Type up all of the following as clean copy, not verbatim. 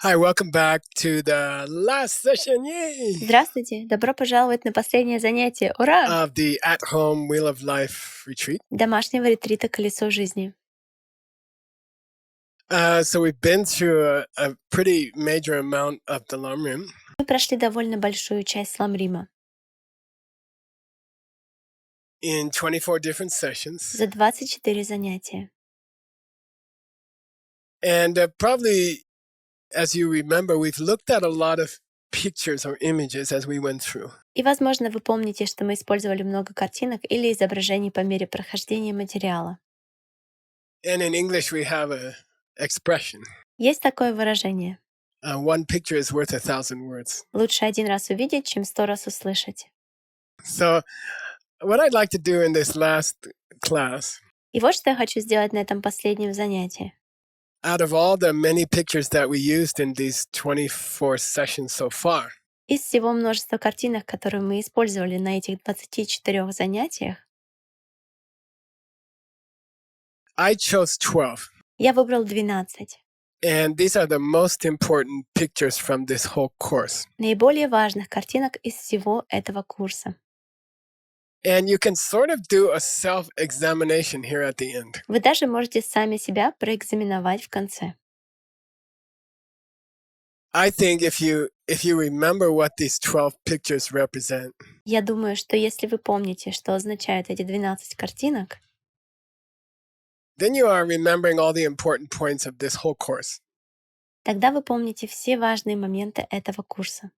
Hi, welcome back to the last session, yay, Здравствуйте! Добро пожаловать на последнее занятие! Ура! of the at-home Wheel of Life retreat. Домашнего ретрита «Колесо жизни». So we've been through a pretty major amount of the Lamrim, Мы прошли довольно большую часть Ламрима in 24 different sessions. за 24 занятия. And probably, as you remember, we've looked at a lot of pictures or images as we went through. И, возможно, вы помните, что мы использовали много картинок или изображений по мере прохождения материала. And in English, we have a expression. Есть такое выражение. One picture is worth 1,000 words. Лучше один раз увидеть, чем 100 раз услышать. So what I'd like to do in this last class, И вот что я хочу сделать на этом последнем занятии. out of all the many pictures that we used in these 24 sessions so far, Из всего множества картинок, которые мы использовали на этих 24 занятиях, I chose 12. я выбрал 12 And these are the most important pictures from this whole course. наиболее важных картинок из всего этого курса. And you can sort of do a self-examination here at the end. Вы даже можете сами себя проэкзаменовать в конце. I think if you remember what these 12 pictures represent, Я думаю, что если вы помните, что означают эти 12 картинок, then you are remembering all the important points of this whole course. тогда вы помните все важные моменты этого курса.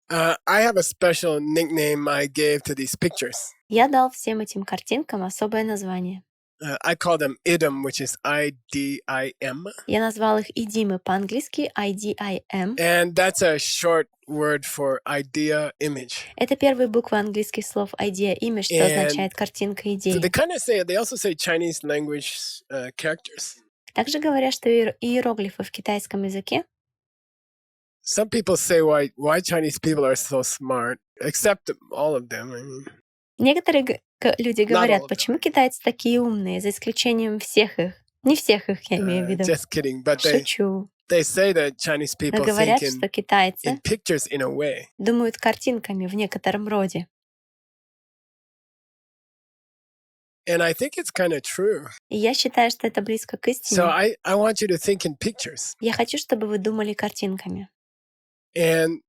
I have a special nickname I gave to these pictures. Я дал всем этим картинкам особое название. I call them IDIM, which is IDIM. Я назвал их идимы по-английски IDIM. And that's a short word for idea image. Это первые буквы английских слов idea image, что означает картинка So идеи. they also say Chinese language characters. Также говорят, что иероглифы в китайском языке. Some people say why Chinese people are so smart, except all of them. I mean, Некоторые люди говорят, all. почему китайцы такие умные, за исключением всех их. Не всех их, я имею в виду. Just kidding, but Шучу. they say that Chinese Но people говорят, think что in китайцы pictures in a way. думают картинками в некотором роде. And I think it's kind of true. И я считаю, что это близко к So истине. I want you to think in pictures. Я хочу, чтобы вы думали картинками. And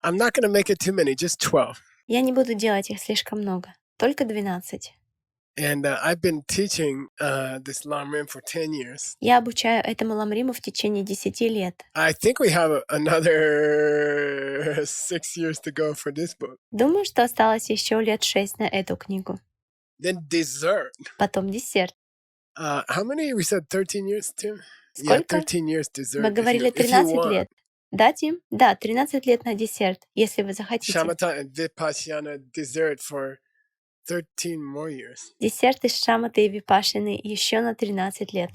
I'm not going to make it too many, just 12. Я не буду делать их слишком много, только 12. And I've been teaching this Lamrim for 10 years. Я обучаю этому ламриму в течение 10 лет. I think we have another 6 years to go for this book. Думаю, что осталось еще лет 6 на эту книгу. Then dessert. Потом десерт. How many? We said 13 years, Tim? Сколько? Yeah, 13 years dessert. Мы говорили if you 13 want. лет. Да, Тим? Да, 13 лет на десерт, если вы захотите. Shamatha and Vipassana dessert for 13 more years. Десерт из шаматы и випашины еще на 13 лет.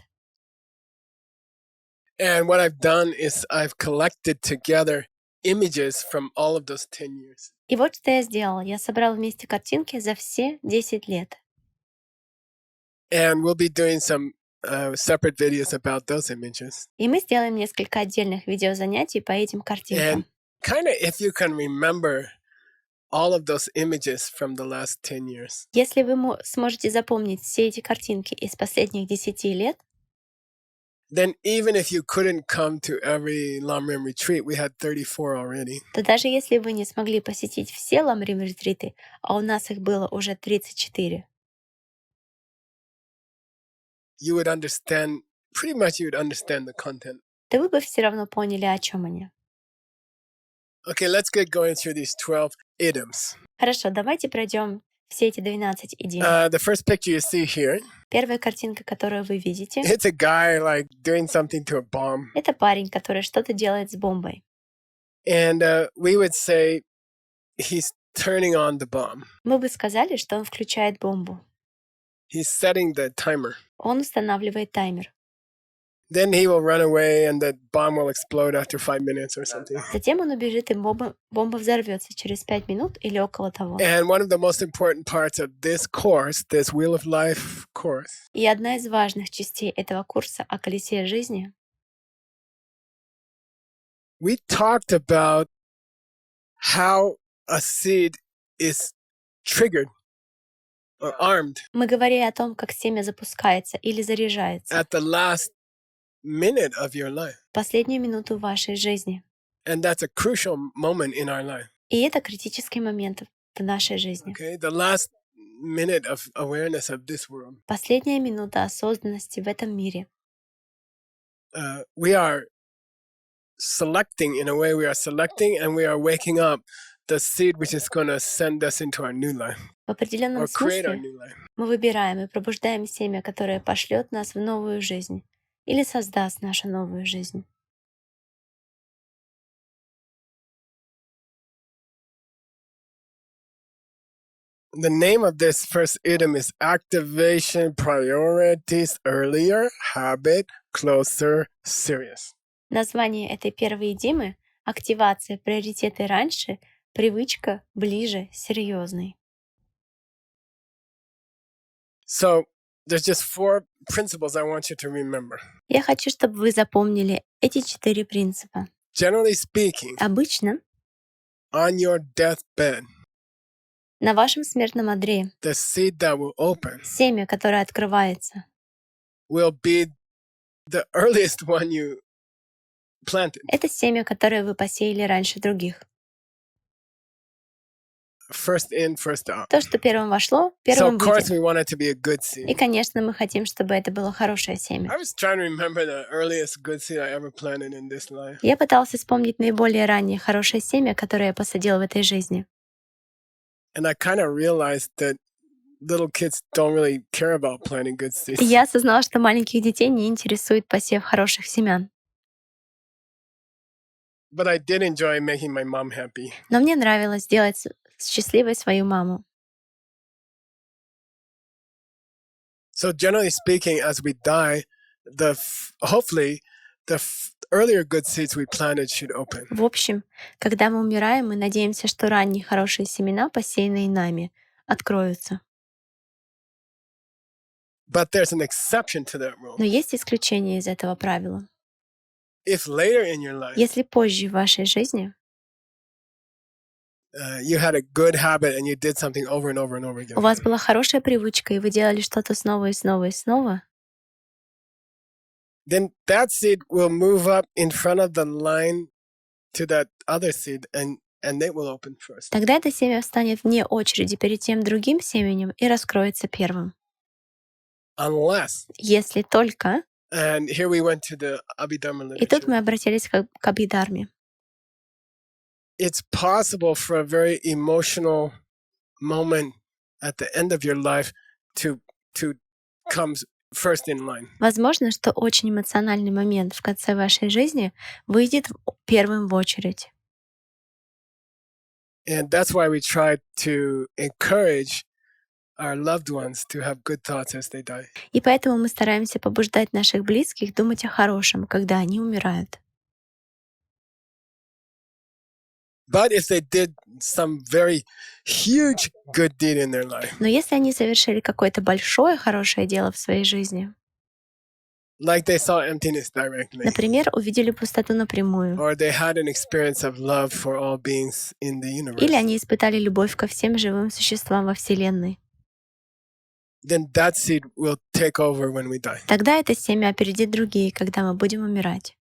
And what I've done is I've collected together images from all of those 10 years. И вот что я сделал. Я собрал вместе картинки за все 10 лет. And we'll be doing some separate videos about those images. И мы сделаем несколько отдельных видеозанятий по этим картинкам. And kind of if you can remember all of those images from the last 10 years, Если вы сможете запомнить все эти картинки из последних 10 лет, then even if you couldn't come to every Lamrim retreat, we had 34 already. то даже если вы не смогли посетить все ламрим-ретриты, а у нас их было уже 34, You would understand, pretty much you would understand the content. то вы бы все равно поняли, о чем они. Okay, let's get going through these 12 idioms. Хорошо, давайте пройдем все эти 12 идей. The first picture you see here, Первая картинка, которую вы видите, it's a guy like doing something to a bomb. это парень, который что-то делает с бомбой. And we would say he's turning on the bomb. Мы бы сказали, что он включает бомбу. He's setting the timer. Он устанавливает таймер. Then he will run away and the bomb will explode after 5 minutes or something. Затем он убежит, и бомба взорвется через 5 минут или около того. And one of the most important parts of this course, this Wheel of Life course, И одна из важных частей этого курса о колесе жизни we talked about how a seed is triggered or armed Мы говорили о том, как семя запускается или заряжается at the last minute of your life. в последнюю минуту вашей жизни. And that's a crucial moment in our life. И это критический момент в нашей жизни. Okay, the last minute of awareness of this world. Последняя минута осознанности в этом мире. We are selecting, in a way, we are selecting and we are waking up the seed which is going to send us into our new life В определенном or create our смысле new life. мы выбираем и пробуждаем семя, которое пошлет нас в новую жизнь или создаст нашу новую жизнь. The name of this first item is activation priorities earlier, habit, closer, serious. Название этой первой идимы — активация приоритеты раньше, привычка ближе, серьезный. So there's just 4 principles I want you to remember. Я хочу, чтобы вы запомнили эти 4 принципа. Generally speaking, Обычно on your deathbed, на вашем смертном одре the seed that will open семя, которое открывается, will be the earliest one you planted. это семя, которое вы посеяли раньше других. First in, first out. То, что первым вошло, So первым of course выйдет. we want it to be a good И, seed. конечно, мы хотим, чтобы это было хорошее семя. I was trying to remember the earliest good seed I ever planted in this life. Я пытался вспомнить наиболее раннее хорошее семя, которое я посадил в этой жизни. And I kind of realized that little kids don't really care about planting good seeds. И я осознала, что маленьких детей не интересует посев хороших семян. But I did enjoy making my mom happy. Но мне нравилось делать счастливой свою маму. So generally speaking, as we die, hopefully the earlier good seeds we planted should open. В общем, когда мы умираем, мы надеемся, что ранние хорошие семена, посеянные нами, откроются. But there's an exception to that rule. Но есть исключение из этого правила. If later in your life Если позже в вашей жизни you had a good habit and you did something over and over and over again, у вас была хорошая привычка, и вы делали что-то снова и снова и снова, then that seed will move up in front of the line to that other seed and it will open first. тогда это семя встанет вне очереди перед тем другим семенем и раскроется первым. Unless, Если только... and here we went to the Abhidharma И тут literature, мы обратились к Абхидхарме. it's possible for a very emotional moment at the end of your life to come first in line. Возможно, что очень эмоциональный момент в конце вашей жизни выйдет первым в очередь. And that's why we try to encourage our loved ones to have good thoughts as they die. И поэтому мы стараемся побуждать наших близких думать о хорошем, когда они умирают. But if they did some very huge good deed in their life, Но если они совершили какое-то большое хорошее дело в своей жизни, like they saw emptiness directly, например, увидели пустоту напрямую, or they had an experience of love for all beings in the universe, или они испытали любовь ко всем живым существам во Вселенной, then that seed will take over when we die. тогда это семя опередит другие, когда мы будем умирать.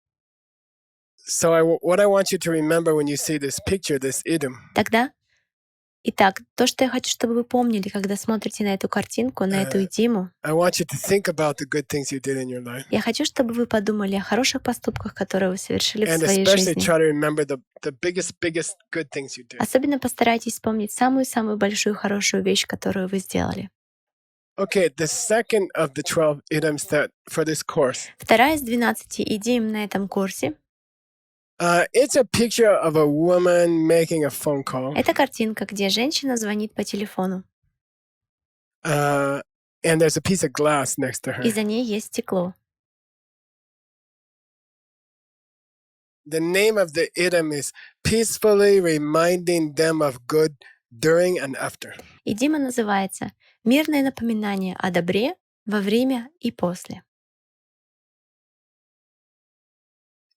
So what I want you to remember when you see this picture, this idiom, Итак, то, что я хочу, чтобы вы помнили, когда смотрите на эту картинку, на эту идиму, I want you to think about the good things you did in your life. я хочу, чтобы вы подумали о хороших поступках, которые вы совершили в And своей especially жизни. try to remember the biggest good things you did. Особенно постарайтесь вспомнить самую-самую большую хорошую вещь, которую вы сделали. Okay, the second of the 12 idioms that for this course, Вторая из 12 идим на этом курсе it's a picture of a woman making a phone call. — это картинка, где женщина звонит по телефону, And there's a piece of glass next to her. и за ней есть стекло. The name of the idiom is peacefully reminding them of good during and after. Идима называется «Мирное напоминание о добре во время и после».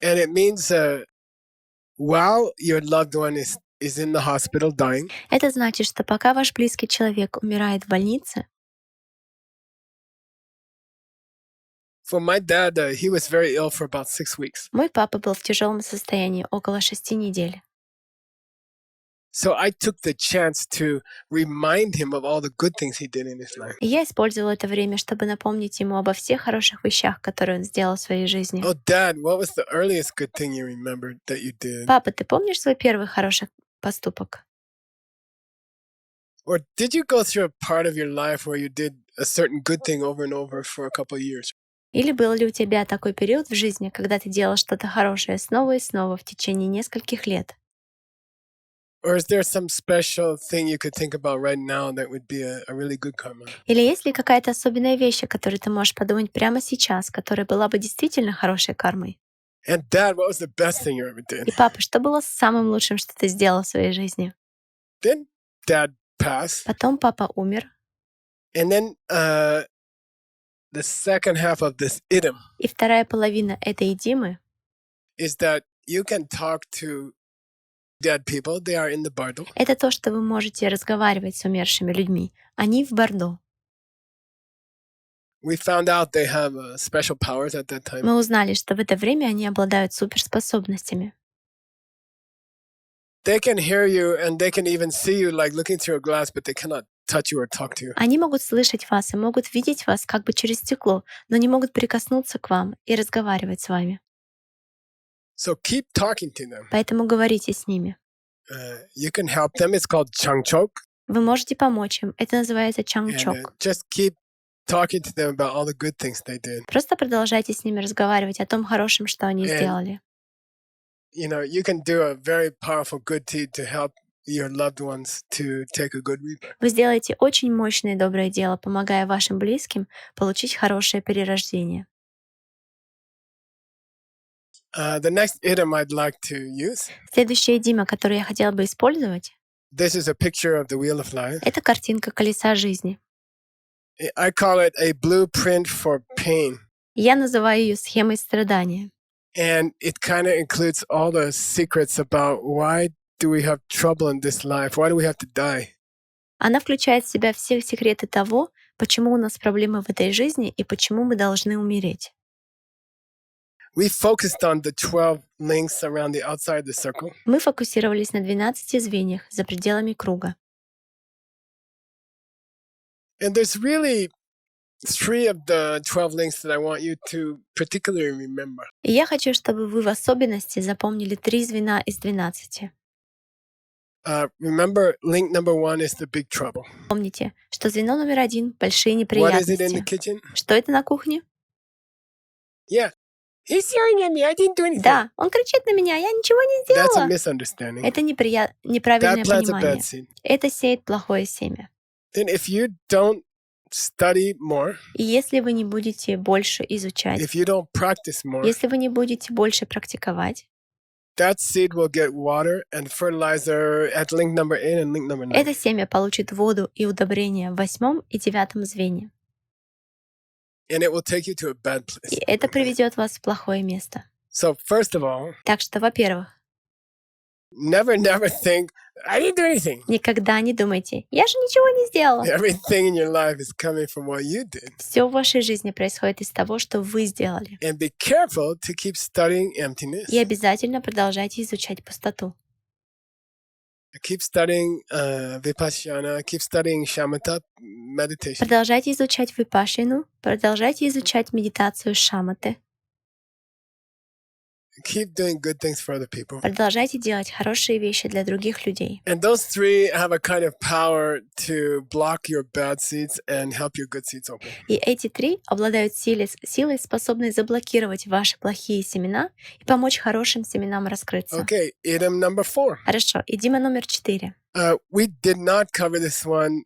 And it means while your loved one is in the hospital dying, Это значит, что пока ваш близкий человек умирает в больнице, for my dad, he was very ill for about 6 weeks. мой папа был в тяжелом состоянии около 6 недель. So I took the chance to remind him of all the good things he did in his life. И я использовала это время, чтобы напомнить ему обо всех хороших вещах, которые он сделал в своей жизни. Oh, Dad, what was the earliest good thing you remembered that you did? Папа, ты помнишь свой первый хороший поступок? Or did you go through a part of your life where you did a certain good thing over and over for a couple of years? Или был ли у тебя такой период в жизни, когда ты делал что-то хорошее снова и снова в течение нескольких лет? Or is there some special thing you could think about right now that would be a really good karma? Или есть ли какая-то особенная вещь, о которой ты можешь подумать прямо сейчас, которая была бы действительно хорошей кармой? And Dad, what was the best thing you ever did? И папа, что было самым лучшим, что ты сделал в своей жизни? Then Dad passed. Потом папа умер, And then the second half of this idiom и вторая половина этой идимы is that you can talk to dead people. They are in the bardo. — это то, что вы можете разговаривать с умершими людьми. Они в Бордо. We found out they have special powers at that time. Мы узнали, что в это время они обладают суперспособностями. They can hear you and they can even see you like looking through a glass, but they cannot touch you or talk to you. Они могут слышать вас и могут видеть вас как бы через стекло, но не могут прикоснуться к вам и разговаривать с вами. So keep talking to them. Поэтому говорите с ними. You can help them. It's called changchok. Вы можете помочь им. Это называется And чангчок. just keep talking to them about all the good things they did. Просто продолжайте с ними разговаривать о том хорошем, что они And сделали. you know, you can do a very powerful good deed to help your loved ones to take a good rebirth. Вы сделаете очень мощное и доброе дело, помогая вашим близким получить хорошее перерождение. The next idiom I'd like to use. Следующая идима, которую я хотела бы использовать, This is a picture of the wheel of life. это картинка колеса жизни. I call it a blueprint for pain. Я называю ее схемой страдания. And it kind of includes all the secrets about why do we have trouble in this life? Why do we have to die? Она включает в себя все секреты того, почему у нас проблемы в этой жизни и почему мы должны умереть. We focused on the 12 links around the outside of the circle. Мы фокусировались на 12 звеньях за пределами круга. And there's really 3 of the 12 links that I want you to particularly remember. И я хочу, чтобы вы в особенности запомнили 3 звена из 12. Remember, link number 1 is the big trouble. Помните, что звено номер 1 — большие What is it in the неприятности. kitchen? Что это на кухне? Yeah. He's yelling at me. I didn't do anything. Да, он кричит на меня, я ничего не That's a сделала. misunderstanding. Это неправильное That plants a понимание. bad seed. Это сеет плохое семя. Then if you don't study more, И если вы не будете больше изучать, if you don't practice more, если вы не будете больше практиковать, that seed will get water and fertilizer at link number 8 and link number 9. это семя получит воду и удобрение в 8 и 9 звене. And it will take you to a bad И place. это приведет вас в плохое место. So first of all, Так что, во-первых, never think, I didn't do anything. никогда не думайте, я же ничего не сделала. Everything in your life is coming from what you did. Все в вашей жизни происходит из того, что вы сделали. And be careful to keep studying emptiness. И обязательно продолжайте изучать пустоту. Keep studying vipassana, keep studying shamatha meditation. Продолжайте изучать випашину, продолжайте изучать медитацию шаматы, Keep doing good things for other people. продолжайте делать хорошие вещи для других людей. And those 3 have a kind of power to block your bad seeds and help your good seeds open. И эти 3 обладают силой, способной заблокировать ваши плохие семена и помочь хорошим семенам раскрыться. Okay, idiom number 4. Хорошо, идима номер 4. We did not cover this one,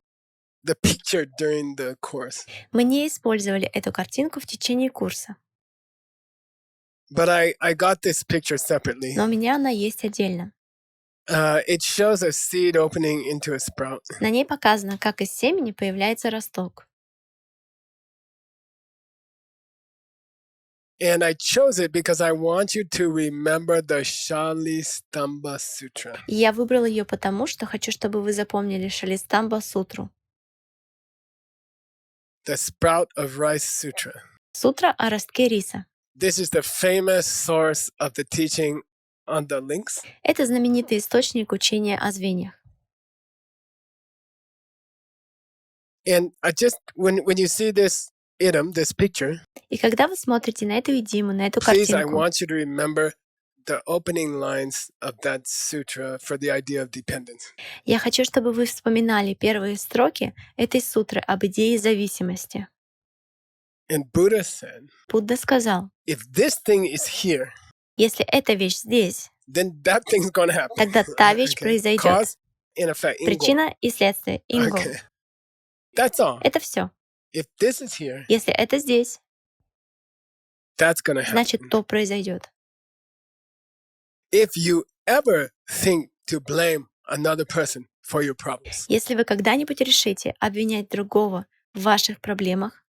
the picture during the course, Мы не использовали эту картинку в течение курса, but I got this picture separately. но у меня она есть отдельно. It shows a seed opening into a sprout. На ней показано, как из семени появляется росток. And I chose it because I want you to remember the Shalistamba Sutra. И я выбрал ее потому, что хочу, чтобы вы запомнили Шалистамба сутру. The Sprout of Rice Sutra. Сутра о ростке риса. This is the famous source of the teaching on the links. Это знаменитый источник учения о звеньях. And I just, when you see this item, this picture, И когда вы смотрите на эту идиму, на эту please, I картинку, want you to remember the opening lines of that sutra for the idea of dependence. я хочу, чтобы вы вспоминали первые строки этой сутры об идее зависимости. And Buddha said, Будда сказал, if this thing is here, если эта вещь здесь, then that thing's going to happen. тогда та вещь Okay. произойдет. Cause and effect. Ingo. Причина и следствие. Инго. Okay. That's all. Это все. If this is here, Если это здесь, that's going to happen. значит, то произойдет. If you ever think to blame another person for your problems, Если вы когда-нибудь решите обвинять другого в ваших проблемах,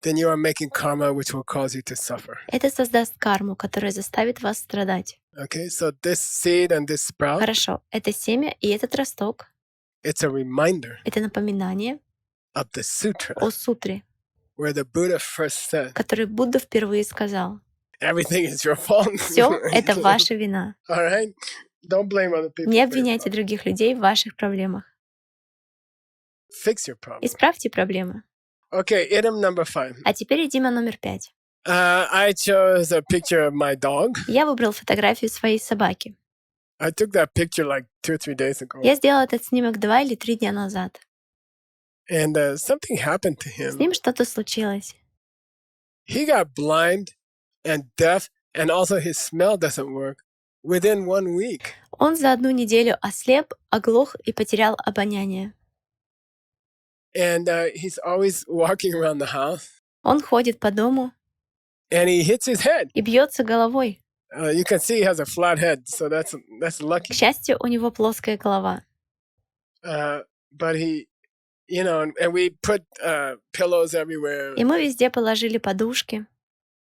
then you are making karma which will cause you to suffer. это создаст карму, которая заставит вас страдать. Okay, so this seed and this sprout, Хорошо, это семя и этот росток it's a reminder — это напоминание of the sutra о сутре, where the Buddha first said, который Будда впервые сказал. everything is your fault. Все это ваша вина. All right? Don't blame other people. Не for your обвиняйте problem. других людей в ваших проблемах. Fix your problem. Исправьте проблемы. Okay, item number 5. А теперь идима номер 5. I chose a picture of my dog. Я выбрал фотографию своей собаки. I took that picture like 2 or 3 days ago. Я сделал этот снимок 2 или 3 дня назад. And something happened to С him. ним что-то случилось. He got blind and deaf, and also his smell doesn't work within 1 week. Он за 1 неделю ослеп, оглох и потерял обоняние. And he's always walking around the house, Он ходит по дому and he hits his head. и бьется головой. You can see he has a flat head, so that's К lucky. счастью, у него плоская голова. But he, and we put pillows everywhere. И мы везде положили подушки,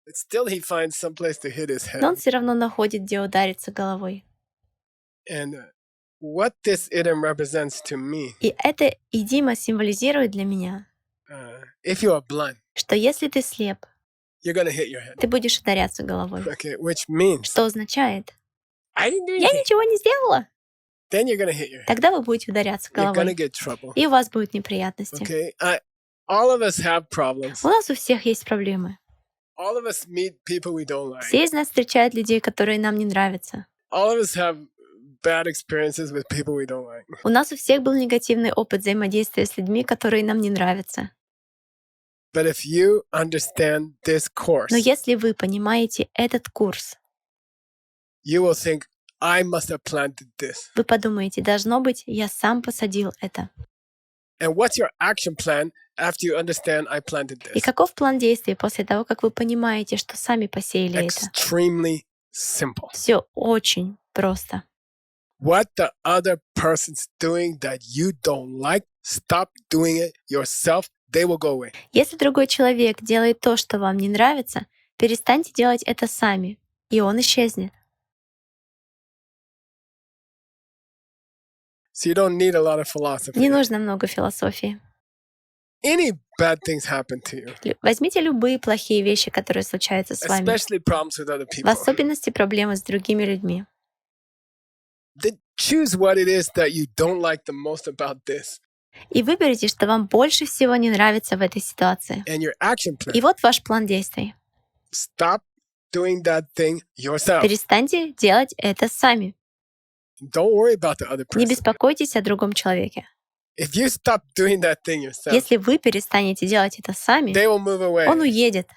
But still, he finds some place to hit his но он head. все равно находит, где удариться головой. And what this idiom represents to me, И эта идима символизирует для меня, if you are blind, что если ты слеп, you're gonna hit your head. ты будешь ударяться головой. Okay, which means Что означает? I didn't do Я anything. ничего не сделала. Then you're gonna hit your head. Тогда вы будете ударяться You're gonna головой. get trouble. И у вас будут неприятности. Okay, all of us have problems. У нас у всех есть проблемы. All of us meet people we don't like. Все из нас встречают людей, которые нам не нравятся. All of us have bad experiences with people we don't like. У нас у всех был негативный опыт взаимодействия с людьми, которые нам не нравятся. But if you understand this course, Но если вы понимаете этот курс, you will think, I must have planted this. вы подумаете, должно быть, я сам посадил это. And what's your action plan after you understand I planted И this? каков план действий после того, как вы понимаете, что сами посеяли это? Extremely simple. Все очень просто. What the other person's doing that you don't like, stop doing it yourself. They will go away. Если другой человек делает то, что вам не нравится, перестаньте делать это сами, и он исчезнет. So you don't need a lot of philosophy. Не нужно много философии. Any bad things happen to you, Возьмите любые плохие вещи, которые случаются с вами, especially problems with other в people. особенности проблемы с другими людьми. Then choose what it is that you don't like the most about this. И выберите, что вам больше всего не нравится в этой ситуации. And your action plan. И вот ваш план действий. Stop doing that thing yourself. Перестаньте делать это сами. Don't worry about the other Не person. беспокойтесь о другом человеке. If you stop doing that thing yourself, Если вы перестанете делать это сами, they will move away. он уедет,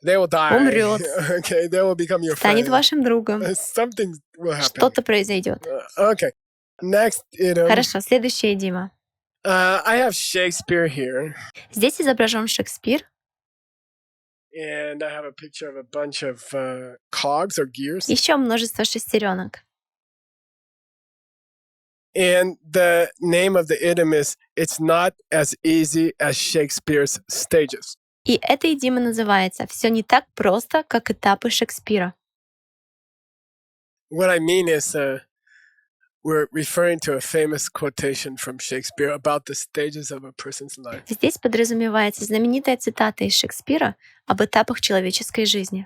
They will die. умрет. Okay, they will become your станет friend. вашим другом. Something will happen. Что-то произойдет. Okay. Next idiom. Хорошо, следующая идима. I have Shakespeare here, Здесь изображен Шекспир, and I have a picture of a bunch of cogs or gears. еще множество шестеренок. And the name of the idiom is "It's not as easy as Shakespeare's stages." И эта идима называется «Все не так просто, как этапы Шекспира». What I mean is, we're referring to a famous quotation from Shakespeare about the stages of a person's life. Здесь подразумевается знаменитая цитата из Шекспира об этапах человеческой жизни.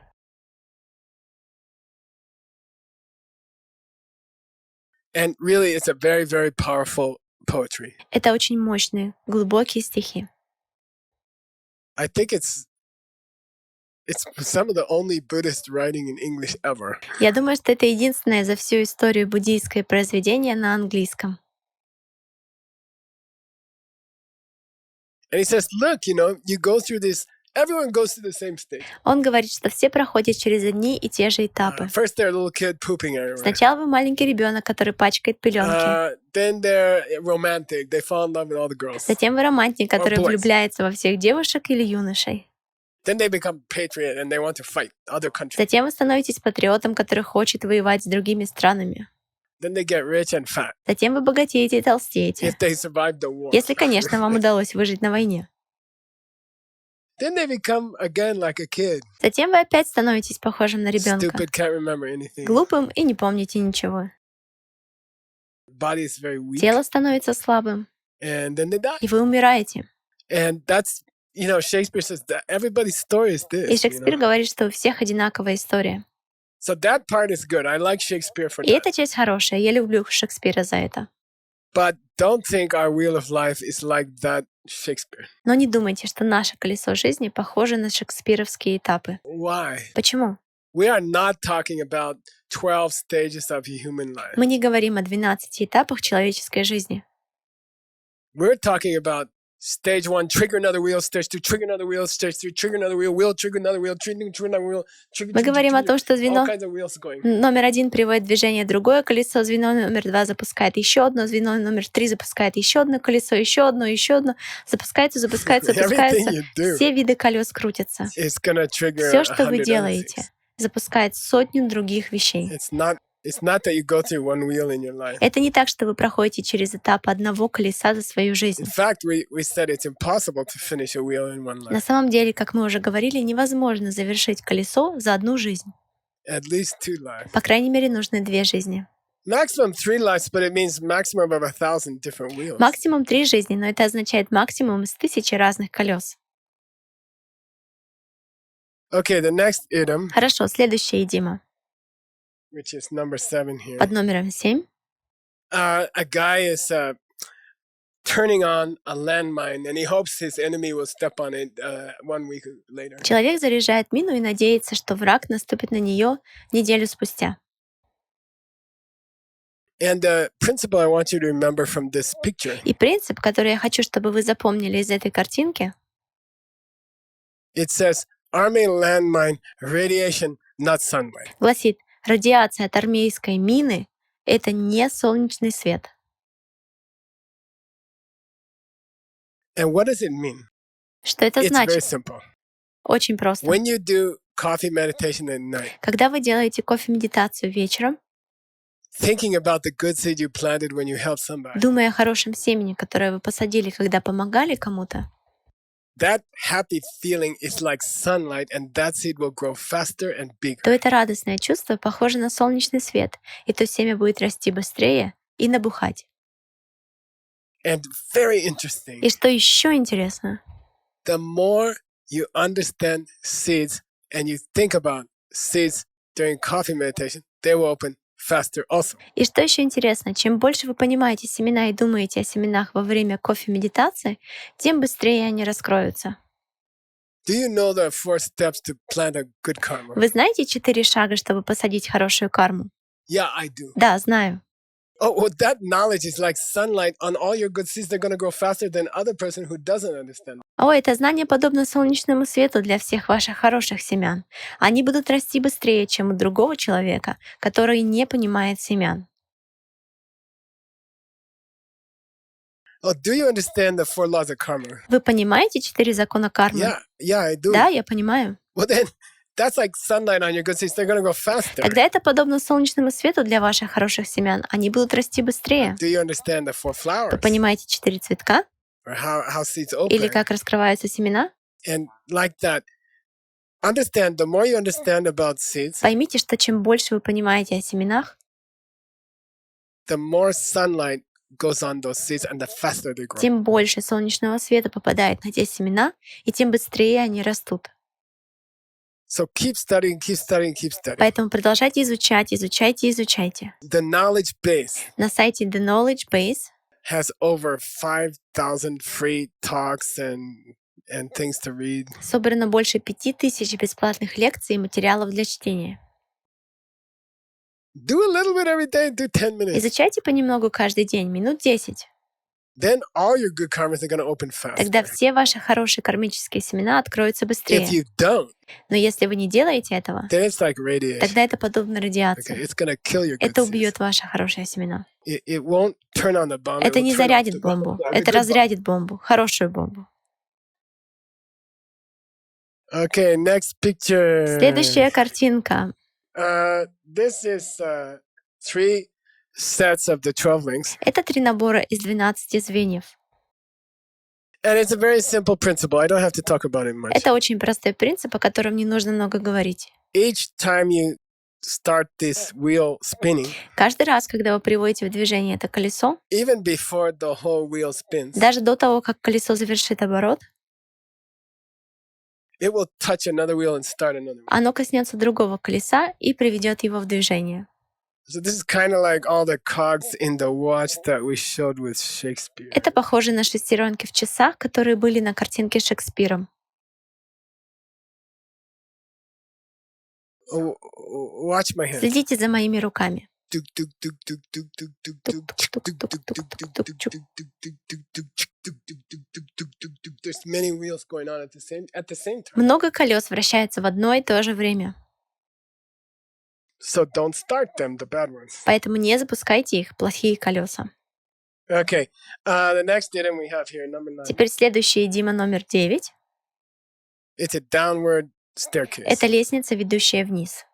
And really, it's a very, very powerful poetry. Это очень мощные, глубокие стихи. I think it's some of the only Buddhist writing in English ever. Я думаю, что это единственное за всю историю буддийское произведение на английском. And he says, look, you go through this, everyone goes through the same stage. Он говорит, что все проходят через одни и те же этапы. First, they're a little kid pooping everywhere. Сначала вы маленький ребенок, который пачкает пеленки. Then they're romantic. They fall in love with all the girls. Затем вы романтик, который boys. влюбляется во всех девушек или юношей. Then they become patriot and they want to fight other countries. Затем вы становитесь патриотом, который хочет воевать с другими странами. Then they get rich and fat. Затем вы богатеете и толстеете. If they survive the war. Если, конечно, вам удалось выжить на войне. Then they become again like a kid. Затем вы опять становитесь похожим на ребенка. Stupid, can't remember anything. Глупым и не помните ничего. Body is very weak. Тело становится слабым. And then they die. И вы умираете. And that's, Shakespeare says that everybody's story is this. И Шекспир говорит, что у всех одинаковая история. So that part is good. I like Shakespeare for И that. эта часть хорошая. Я люблю Шекспира за это. But don't think our wheel of life is like that Shakespeare. Но не думайте, что наше колесо жизни похоже на шекспировские этапы. Why? Почему? We are not talking about 12 stages of human life. Мы не говорим о 12 этапах человеческой жизни. We're talking about stage 1, trigger another wheel, stage 2, trigger another wheel, stage 3, trigger another wheel, trigger another wheel, trigger another wheel, Мы говорим о том, что all звено kinds of wheels going. номер 1 приводит в движение другое колесо, звено номер 2 запускает еще одно, звено номер 3 запускает еще одно колесо, еще одно, запускается. Everything you do Все виды колес крутятся. is gonna trigger Все, что 100 вы other делаете, things. запускает сотню других вещей. It's not that you go through one wheel in your life. Это не так, что вы проходите через этап одного колеса за свою In жизнь. fact, we said it's impossible to finish a wheel in one На life. самом деле, как мы уже говорили, невозможно завершить колесо за одну жизнь. At least 2 lives. По крайней мере, нужны 2 жизни. Maximum 3 lives, but it means maximum of 1,000 different wheels. Максимум 3 жизни, но это означает максимум из 1000 разных колес. Okay, the next idiom, Хорошо, следующая идима. which is number 7 here. Под номером 7. A guy is turning on a landmine and he hopes his enemy will step on it 1 week later. Человек заряжает мину и надеется, что враг наступит на нее неделю спустя. And the principle I want you to remember from this picture, И принцип, который я хочу, чтобы вы запомнили из этой картинки, it says army landmine radiation, not sunlight. гласит, радиация от армейской мины — это не солнечный свет. And what does it mean? Что это It's very значит? simple. Очень просто. When you do coffee meditation at night, Когда вы делаете кофе-медитацию вечером, thinking about the good seed you planted when you helped somebody, думая о хорошем семени, которое вы посадили, когда помогали кому-то, that happy feeling is like sunlight, and that seed will grow faster and bigger. то это радостное чувство похоже на солнечный свет, и то семя будет расти быстрее и набухать. And very interesting, И что еще интересно, the more you understand seeds and you think about seeds during coffee meditation, they will open faster also. И что еще интересно, чем больше вы понимаете семена и думаете о семенах во время кофе-медитации, тем быстрее они раскроются. Do you know there are 4 steps to plant a good karma? Вы знаете 4 шага, чтобы посадить хорошую карму? Yeah, I do. Да, знаю. Oh, well, that knowledge is like sunlight on all your good seeds. They're going to grow faster than other person who doesn't understand. О, это знание подобно солнечному свету для всех ваших хороших семян. Они будут расти быстрее, чем у другого человека, который не понимает семян. Oh, do you understand the 4 laws of karma? Вы понимаете 4 закона кармы? Yeah, I do. Да, я понимаю. Well, then that's like sunlight on your good seeds. They're going to go faster. Тогда это подобно солнечному свету для ваших хороших семян. Они будут расти быстрее. Do you understand the 4 Вы flowers? понимаете 4 цветка? Or how seeds Или open? как раскрываются семена? And like that, understand, the more you understand about seeds, Поймите, что чем больше вы понимаете о семенах, the more sunlight goes on those seeds and the faster they grow. тем больше солнечного света попадает на те семена, и тем быстрее они растут. So keep studying, keep studying, keep studying. Поэтому продолжайте изучать, изучайте, изучайте. The knowledge base На сайте The Knowledge Base has over 5,000 free talks and things to read. собрано больше 5000 бесплатных лекций и материалов для чтения. Do a little bit every day, do 10 minutes. Изучайте понемногу каждый день, минут 10. Then all your good karmas are going to open Тогда faster. все ваши хорошие кармические семена откроются If быстрее. you don't, Но если вы не делаете этого, then it's like radiation. тогда это подобно Okay, радиации. it's going to kill your good Это seeds. убьет ваши хорошие семена. It won't turn on the bomb. It Это will не turn off зарядит the бомбу, bomb. это разрядит бомбу, хорошую бомбу. Okay, next picture. Следующая картинка. This is 3 sets of the 12 links. Это 3 набора из 12 звеньев. And it's a very simple principle. I don't have to talk about it much. Это очень простой принцип, о котором не нужно много говорить. Each time you start this wheel spinning, Каждый раз, когда вы приводите в движение это колесо, even before the whole wheel spins, даже до того, как колесо завершит оборот, it will touch another wheel and start another wheel. оно коснется другого колеса и приведет его в движение. So this is kind of like all the cogs in the watch that we showed with Shakespeare. Это похоже на шестеренки в часах, которые были на картинке с Шекспиром. Watch my hand. Следите за моими руками. There's many wheels going on at the same time. Много колес вращается в одно и то же время. So don't start them, the bad ones. Поэтому не запускайте их, плохие колеса. Okay. The next item we have here, number 9. Теперь следующая Дима номер 9. It's a downward staircase. Это лестница, ведущая вниз.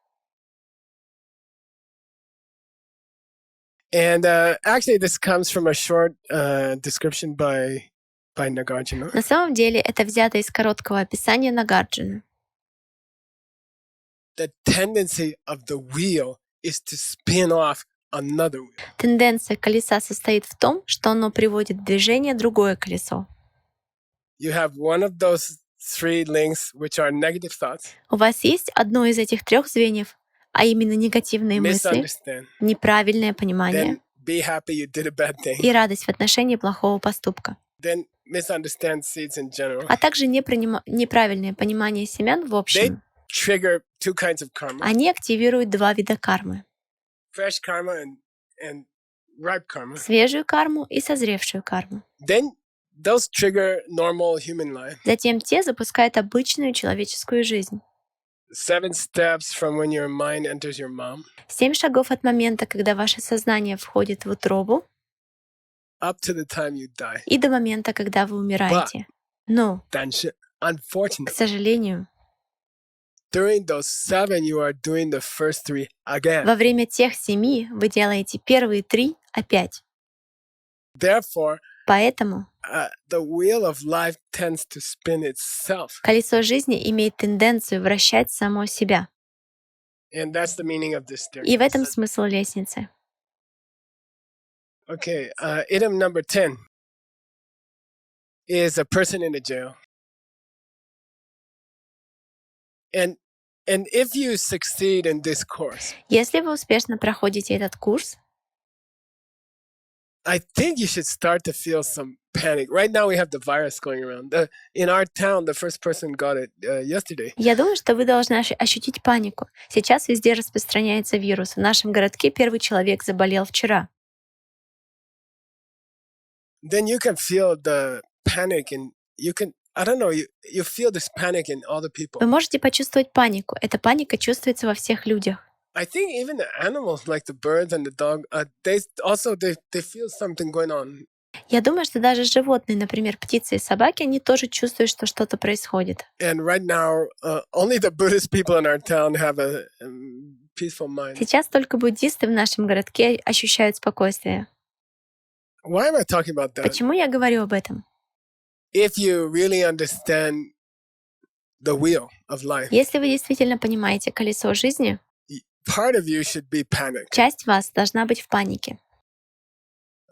And actually, this comes from a short description by Nagarjuna. На самом деле это взято из короткого описания Нагарджуна. The tendency of the wheel is to spin off another wheel. Тенденция колеса состоит в том, что оно приводит в движение другое колесо. You have one of those 3 links, which are negative thoughts, У вас есть одно из этих 3 звеньев, а именно негативные мысли, misunderstand, неправильное понимание then be happy you did a bad thing, и радость в отношении плохого поступка, then misunderstand seeds in general. а также неправильное понимание семян в общем. Trigger 2 kinds of karma, Они активируют 2 вида кармы. fresh karma and ripe karma. Свежую карму и созревшую карму. Then those trigger normal human life. Затем те запускают обычную человеческую жизнь. 7 steps from when your mind enters your mom 7 шагов от момента, когда ваше сознание входит в утробу, up to the time you die. и до момента, когда вы умираете. Но, к Unfortunately, сожалению, during those 7, you are doing the first 3 again. во время тех 7 вы делаете первые 3 опять. Therefore, Поэтому the wheel of life tends to spin itself. колесо жизни имеет тенденцию вращать само себя. And that's the meaning of this И в этом staircase. смысл лестницы. Okay, item number 10 is a person in a jail. And if you succeed in this course, Если вы успешно проходите этот курс, I think you should start to feel some panic. Right now, we have the virus going around. In our town, the first person got it yesterday. я думаю, что вы должны ощутить панику. Сейчас везде распространяется вирус. В нашем городке первый человек заболел вчера. Then you can feel the panic, and you can, I don't know, you feel this panic in all the people. Вы можете почувствовать панику. Эта паника чувствуется во всех людях. I think even the animals, like the birds and the dog, they feel something going on. Я думаю, что даже животные, например, птицы и собаки, они тоже чувствуют, что что-то происходит. And right now, only the Buddhist people in our town have a peaceful mind. Сейчас только буддисты в нашем городке ощущают спокойствие. Why am I talking about that? Почему я говорю об этом? If you really understand the wheel of life, Если вы действительно понимаете колесо жизни, part of you should be panicked. часть вас должна быть в панике.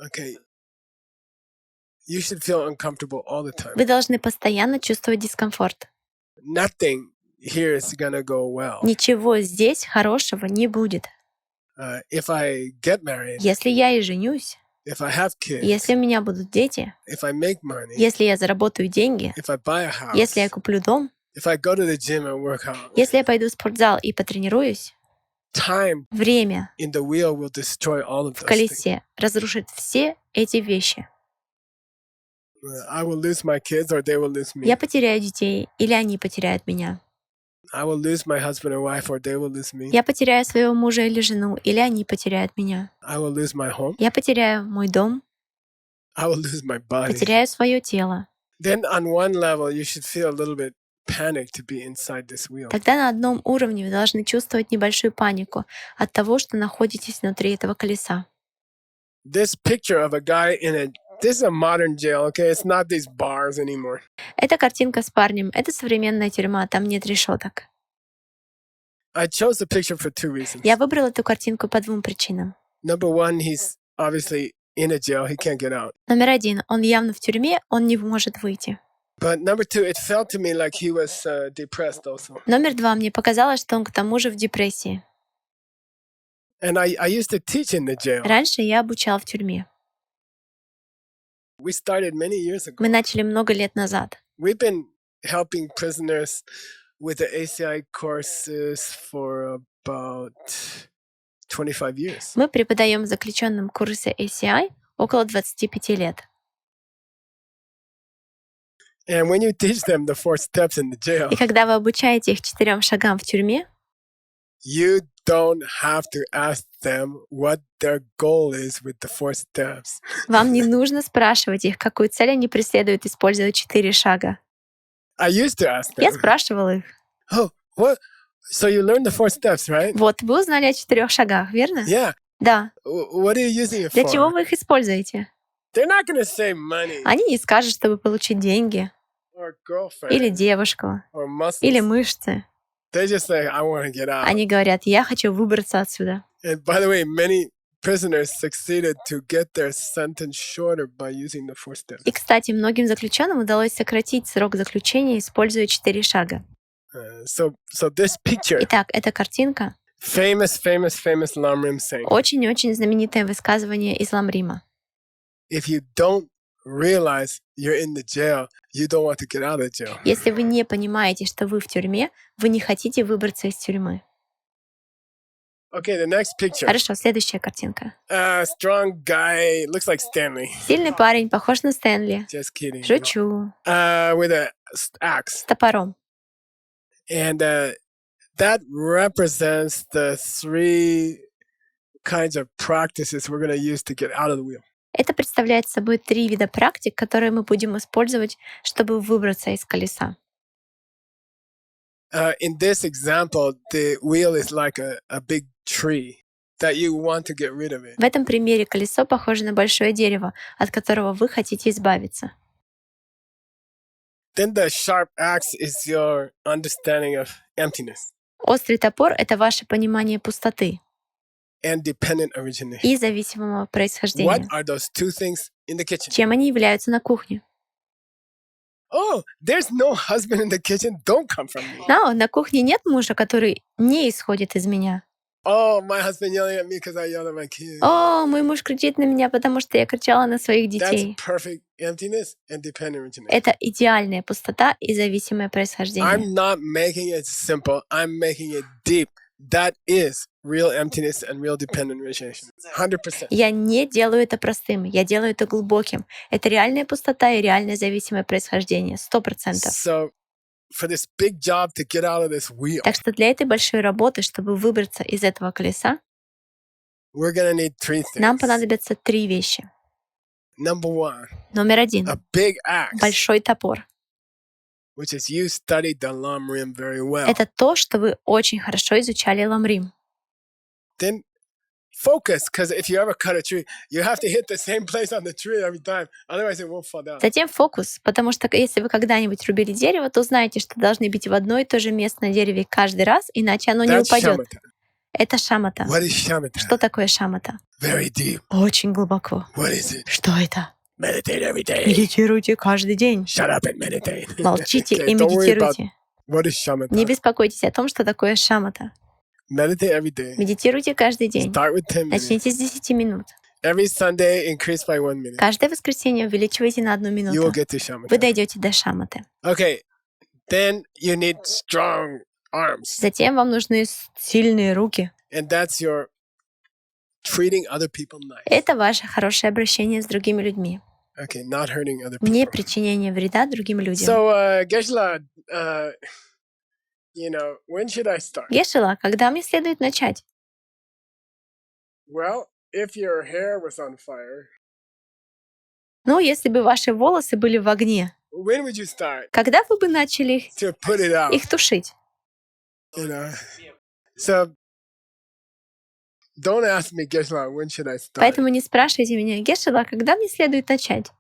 Okay. You should feel uncomfortable all the time. Вы должны постоянно чувствовать дискомфорт. Nothing here is gonna go well. Ничего здесь хорошего не будет. If I get married, Если я и женюсь, if I have kids, если у меня будут дети, if I make money, если я заработаю деньги, if I buy a house, если я куплю дом, if I go to the gym and work out, если я пойду в спортзал и потренируюсь, time время in the wheel will destroy all of в those things. колесе разрушит все эти вещи. I will lose my kids or they will lose me. Я потеряю детей, или они потеряют меня. I will lose my husband or wife or they will lose me. Я потеряю своего мужа или жену, или они потеряют меня. I will lose my home. Я потеряю мой дом, I will lose my body. потеряю свое тело. Then on one level, you should feel a little bit panicked to be inside this wheel. Тогда на одном уровне вы должны чувствовать небольшую панику от того, что находитесь внутри этого колеса. This picture of a guy in a this is a modern jail, okay? It's not these bars anymore. Эта картинка с парнем — это современная тюрьма, там нет решеток. I chose the picture for two reasons. Я выбрала эту картинку по двум причинам. Number one, he's obviously in a jail. He can't get out. Номер один, он явно в тюрьме, он не может выйти. But number two, it felt to me like he was depressed also. Номер два, мне показалось, что он к тому же в депрессии. And I used to teach in the jail. Раньше я обучал в тюрьме. We started many years ago. Мы начали много лет назад. We've been helping prisoners with the ACI courses for about 25 years. Мы преподаем заключенным курсы ACI около 25 лет. And when you teach them the 4 steps in the jail, И когда вы обучаете их 4 шагам в тюрьме, you don't have to ask them what their goal is with the 4 steps. вам не нужно спрашивать их, какую цель они преследуют, используя 4 шага. I used to ask Я them, спрашивала их. oh, what? So you learned the 4 steps, right? Вот, вы узнали о 4 шагах, верно? Yeah. Да. What are you using it Для чего for? вы их используете? They're not going to say money Они не скажут, чтобы получить деньги, or girlfriend или девушку, or muscles. или мышцы. They just say, I want to get out. Они говорят, я хочу выбраться отсюда. And by the way, many prisoners succeeded to get their sentence shorter by using the 4 steps. И, кстати, многим заключенным удалось сократить срок заключения, используя 4 шага. So this picture, Итак, эта картинка famous Lamrim saying, очень-очень знаменитое высказывание из Ламрима. if you don't realize you're in the jail, you don't want to get out of jail. Если вы не понимаете, что вы в тюрьме, вы не хотите выбраться из тюрьмы. Okay, the next picture. Хорошо, следующая картинка. Strong guy, looks like Stanley. Сильный парень, похож на Стэнли. Just kidding. Шучу. With a С axe. топором. And that represents the 3 kinds of practices we're going to use to get out of the wheel. Это представляет собой 3 вида практик, которые мы будем использовать, чтобы выбраться из колеса. In this example, the wheel is like a big tree that you want to get rid of it. В этом примере колесо похоже на большое дерево, от которого вы хотите избавиться. Then the sharp axe is your understanding of emptiness Острый топор — это ваше понимание пустоты and dependent origination. и зависимого What происхождения. are those 2 things in the kitchen? Чем они являются на кухне? Oh, there's no husband in the kitchen. Don't come from me. На кухне нет мужа, который не исходит из меня. Oh, my husband yelling at me because I yelled at my kids. О, мой муж кричит на меня, потому что я кричала на своих That's детей. perfect emptiness and dependent origination. Это идеальная пустота и зависимое происхождение. I'm not making it simple. I'm making it deep. That is real emptiness and real dependent origination. 100%. Я не делаю это простым, я делаю это глубоким. Это реальная пустота и реальное зависимое происхождение. 100%. So for this big job to get out of this wheel, Так что для этой большой работы, чтобы выбраться из этого колеса, we're going to need 3 things. нам понадобятся 3 вещи. Number one, Номер один. a big axe, Большой топор. which is you studied the Lam Rim very well. Это то, что вы очень хорошо изучали ламрим. Then focus, because if you ever cut a tree, you have to hit the same place on the tree every time, otherwise it won't fall down. Затем фокус, потому что если вы когда-нибудь рубили дерево, то знаете, что должны бить в одно и то же место на дереве каждый раз, иначе оно не That's упадет. shamatha. Это шамата. What is shamatha? Что такое шамата? Very deep. Очень глубоко. What is it? Что это? Meditate every day. Медитируйте каждый день. Shut up and meditate. Молчите Okay, и don't worry about медитируйте. what is shamatha. Не беспокойтесь о том, что такое шамата. Meditate every day. Медитируйте каждый день. Start with 10 minutes. Начните с 10 минут. Every Sunday, increase by 1 minute. Каждое воскресенье увеличивайте на 1 You will минуту. get to Вы shamatha. дойдете до шаматы. Okay, then you need strong arms. Затем вам нужны сильные руки. And that's your treating other people nice. Это ваше хорошее обращение с другими людьми. Okay, not hurting other Не people. причинение вреда другим людям. So, Geshe-la, when should I start? Гешела, когда мне следует начать? Well, if your hair was on fire, Ну, если бы ваши волосы были в огне, when would you start когда вы бы начали to put it out? их тушить? You know? So, don't ask me, Geshe-la, when should I start? Поэтому не спрашивайте меня, Гешела, когда мне следует начать?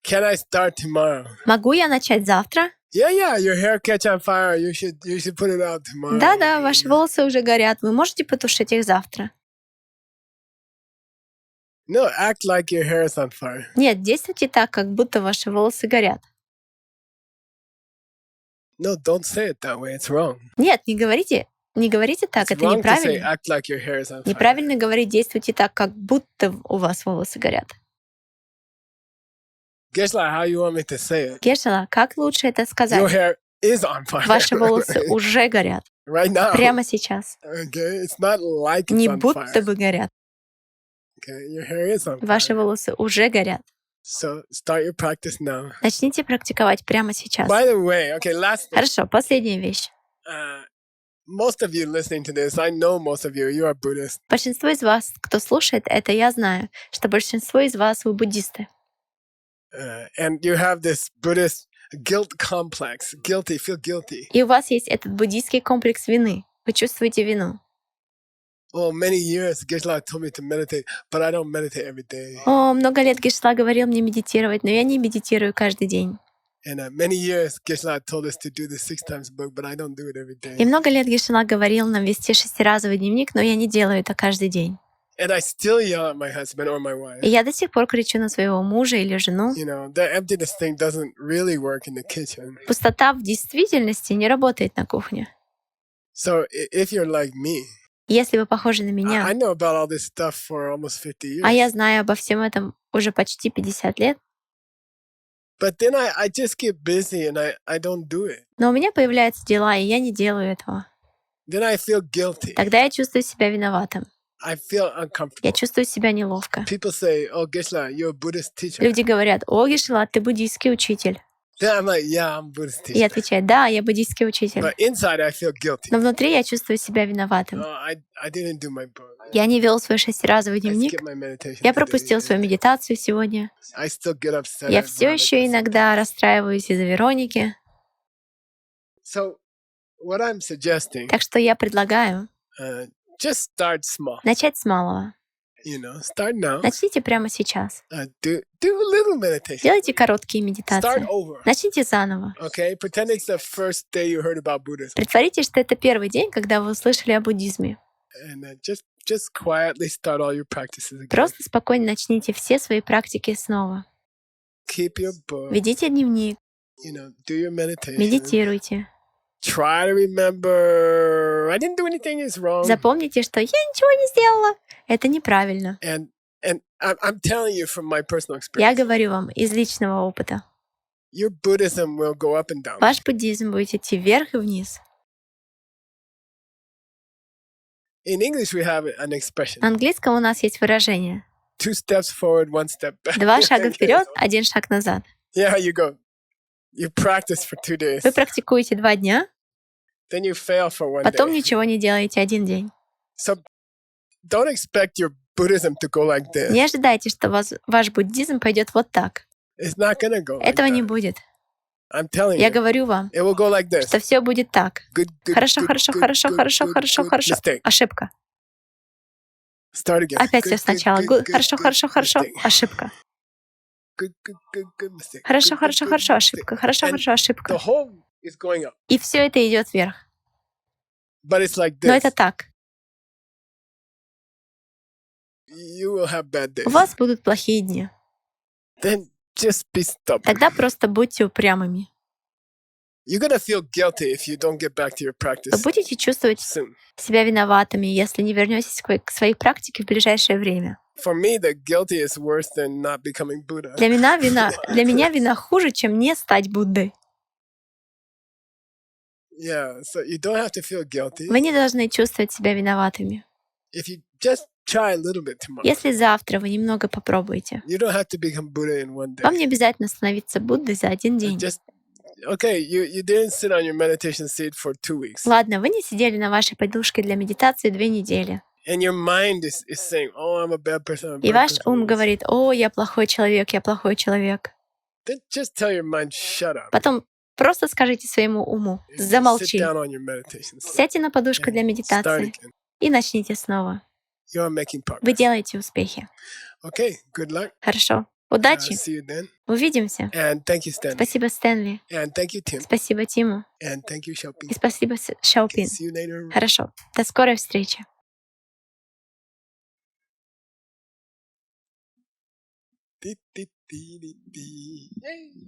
Can I start tomorrow? Могу я начать завтра? Yeah, your hair catch on fire. You should put it out tomorrow. Да, ваши волосы уже горят. Вы можете потушить их завтра? No, act like your hair is on fire. Нет, действуйте так, как будто ваши волосы горят. No, don't say it that way. It's wrong. Нет, не говорите так, It's это wrong to say неправильно. act like your hair is on fire. Неправильно говорить, действуйте так, как будто у вас волосы горят. Geshe-la, how you want me to say it? Гешела, как лучше это Your сказать? hair is on fire. Ваши волосы уже горят. Right now. Прямо сейчас. Okay, it's not like it's Не on будто fire. бы горят. Okay, your hair is on Ваши fire. волосы уже горят. So start your practice now. Начните практиковать прямо сейчас. By the way, okay, last thing. Хорошо, последняя вещь. Most of you listening to this, I know most of you are Buddhist. Большинство из вас, кто слушает это, я знаю, что большинство из вас вы буддисты. And you have this Buddhist guilt complex. Guilty, feel guilty. И у вас есть этот буддийский комплекс вины. Вы чувствуете вину. Well, many years Geshe-la told me to meditate, but I don't meditate every day. О, много лет Гешла говорил мне медитировать, но я не медитирую каждый день. And many years Geshe-la told us to do the 6 times book, but I don't do it every И day. много лет Гешла говорил нам вести 6-разовый дневник, но я не делаю это каждый день. And I still yell at my husband or my wife. И я до сих пор кричу на своего мужа или жену. You know, the emptiness thing doesn't really work in the kitchen. Пустота в действительности не работает на кухне. So if you're like me, Если вы похожи на I меня, know about all this stuff for almost 50 а я years. знаю обо всем этом уже почти 50 лет, But then I just get busy and I don't do it. но у меня появляются дела, и я не делаю этого. Then I feel guilty. Тогда я чувствую себя виноватым. I feel uncomfortable. Я чувствую себя неловко. People say, "Oh, Geshe-la, you're a Buddhist teacher." Люди говорят: «О, Гешела, ты буддийский учитель». Then I'm like, "Yeah, I'm a Buddhist И я teacher." отвечаю: «Да, я буддийский учитель». But inside I feel guilty. Но внутри я чувствую себя виноватым. Oh, I didn't do my book. Я не вел свой 6-разовый I дневник. skipped my meditation Я пропустил today. свою медитацию сегодня. I still get upset. Я at все еще Veronica иногда расстраиваюсь из-за Вероники. sometimes. So what I'm suggesting, Так что я предлагаю just start small. начать с малого. Start now. Начните прямо сейчас. Do a little meditation. Делайте короткие Start медитации. over. Начните заново. Okay, pretend it's the first day you heard about Buddhism, Притворитесь, что это первый день, когда вы услышали о буддизме. and just quietly start all your practices again. Просто спокойно начните все свои практики снова. Keep your book. Ведите дневник, Do your meditation. медитируйте. Try to remember. I didn't do anything is wrong. Запомните, что я ничего не сделала. Это неправильно. And I'm telling you from my personal Я experience, говорю вам из личного опыта. your Buddhism will go up and down. Ваш буддизм будет идти вверх и вниз. In English, we have an expression: На английском у нас есть выражение: 2 steps forward, 1 step back. 2 шага вперед, 1 шаг назад. Yeah, you go. You practice for 2 days, Вы практикуете 2 дня, then you fail for 1 потом day. ничего не делаете 1 день. So don't expect your Buddhism to go like Не this. ожидайте, что ваш буддизм пойдет вот так. It's not gonna go like Этого не that. будет. I'm telling Я you, говорю вам, it will go like this. что все будет так. Good, good, Хорошо, good, хорошо, good, хорошо, good, хорошо, good, хорошо, good. хорошо. Mistake. Ошибка. Start again. Опять Good, все good, сначала. good, good, Хорошо, good, хорошо, хорошо. mistake. Ошибка. Good, good, good, good mistake. Хорошо, Good, good, хорошо, good, хорошо. mistake. Ошибка. Хорошо, And хорошо, the ошибка. whole is going up. И все это идет вверх. But it's like Но это this. так. You will have bad У days. вас будут плохие дни. Then just be stubborn. Тогда просто будьте упрямыми. You're gonna feel guilty if you don't get back to your Вы practice будете чувствовать soon. себя виноватыми, если не вернетесь к своей практике в ближайшее время. For me, the guilty is worse than not becoming Buddha. Для меня вина хуже, чем не стать Буддой. Yeah, so you don't have to feel guilty. Вы не должны чувствовать себя виноватыми. If you just try a little bit tomorrow, Если завтра вы немного попробуете, you don't have to become Buddha in one вам day. не обязательно становиться Буддой за один день. Just okay, you didn't sit on your meditation seat for 2 weeks, Ладно, вы не сидели на вашей подушке для медитации 2 недели. and your mind is saying, "Oh, I'm a bad person." I'm a И bad ваш person." ум говорит: «О, я плохой человек, я плохой человек». Then just tell your mind, "Shut up." Потом просто скажите своему уму: and sit замолчи. down on your meditation seat. Сядьте на подушку для and start медитации again. и начните снова. You are making Вы progress. делаете успехи. Okay, good luck. Хорошо. Удачи. See you then. Увидимся. And thank you, Stanley. Спасибо, Стэнли. And thank you, Tim. Спасибо, Тиму. And thank you, Xiaoping. И спасибо, Шаопин. See you later. Хорошо. До скорой встречи. Yay.